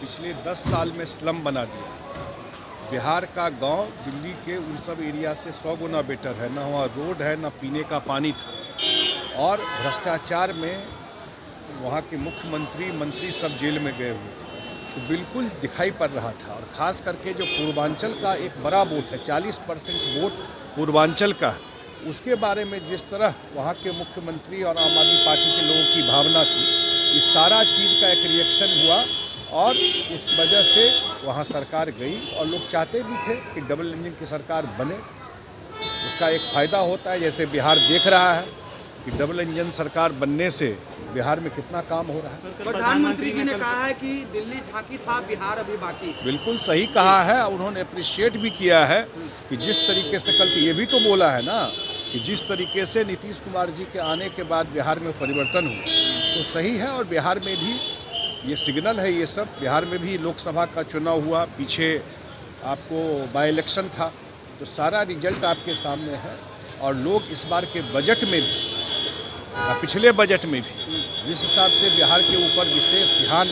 पिछले 10 साल में स्लम बना दिया। बिहार का गांव दिल्ली के उन सब एरिया से 100 गुना बेटर है। ना वहाँ रोड है, ना पीने का पानी था। और भ्रष्टाचार में वहाँ के मुख्यमंत्री मंत्री सब जेल में गए हुए थे, तो बिल्कुल दिखाई पड़ रहा था। और ख़ास करके जो पूर्वांचल का एक बड़ा वोट है, 40% वोट पूर्वांचल का, उसके बारे में जिस तरह वहाँ के मुख्यमंत्री और आम आदमी पार्टी के लोगों की भावना थी, इस सारा चीज़ का एक रिएक्शन हुआ और उस वजह से वहाँ सरकार गई। और लोग चाहते भी थे कि डबल इंजन की सरकार बने। उसका एक फ़ायदा होता है, जैसे बिहार देख रहा है कि डबल इंजन सरकार बनने से बिहार में कितना काम हो रहा है। प्रधानमंत्री जी ने कहा है कि दिल्ली झांकी था, बिहार अभी बाकी। बिल्कुल सही कहा है। उन्होंने अप्रिशिएट भी किया है कि जिस तरीके से कल ये भी तो बोला है ना कि जिस तरीके से नीतीश कुमार जी के आने के बाद बिहार में परिवर्तन हुआ, तो सही है। और बिहार में भी ये सिग्नल है, ये सब बिहार में भी लोकसभा का चुनाव हुआ, पीछे आपको बाई इलेक्शन था, तो सारा रिजल्ट आपके सामने है। और लोग इस बार के बजट में भी, पिछले बजट में भी, जिस हिसाब से बिहार के ऊपर विशेष ध्यान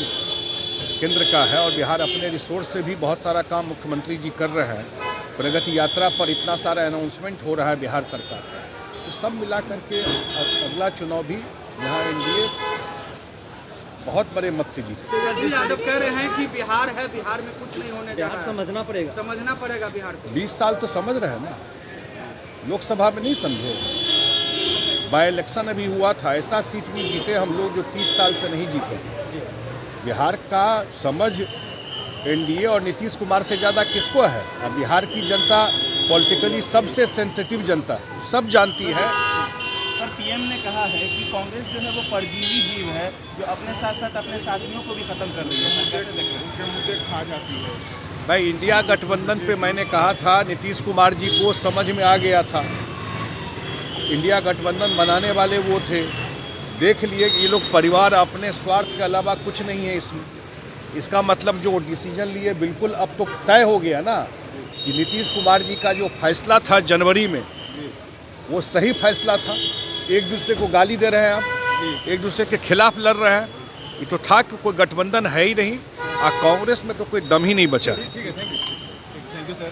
केंद्र का है और बिहार अपने रिसोर्स से भी बहुत सारा काम मुख्यमंत्री जी कर रहे हैं, प्रगति यात्रा पर इतना सारा अनाउंसमेंट हो रहा है बिहार सरकार का, तो सब मिला करके अगला चुनाव भी यहाँ एनडीए बहुत बड़े मत से जीते। शशि यादव कह रहे हैं कि बिहार है, बिहार में कुछ नहीं होने जा रहा है, समझना पड़ेगा बिहार को। 20 साल तो समझ रहे हैं ना, लोकसभा में नहीं समझे। बाई इलेक्शन अभी हुआ था, ऐसा सीट भी जीते हम लोग जो 30 साल से नहीं जीते। बिहार का समझ एनडीए और नीतीश कुमार से ज़्यादा किसको है? अब बिहार की जनता पॉलिटिकली सबसे सेंसिटिव जनता है, सब जानती है। सर, पीएम ने कहा है कि कांग्रेस जो है वो परजीवी जीव है, जो अपने साथ साथ अपने साथियों को भी खत्म कर रही है। कैसे देख रहे हैं? उनके मुद्दे खा जाती है। भाई, इंडिया गठबंधन पे मैंने कहा था, नीतीश कुमार जी को समझ में आ गया था। इंडिया गठबंधन बनाने वाले वो थे, देख लिए कि ये लोग परिवार, अपने स्वार्थ के अलावा कुछ नहीं है इसमें। इसका मतलब जो डिसीजन लिए बिल्कुल अब तो तय हो गया ना कि नीतीश कुमार जी का जो फैसला था जनवरी में, वो सही फैसला था। एक दूसरे को गाली दे रहे हैं आप, एक दूसरे के खिलाफ लड़ रहे हैं, ये तो था कि कोई गठबंधन है ही नहीं। कांग्रेस में तो कोई दम ही नहीं बचा। ठीक है, थैंक यू सर।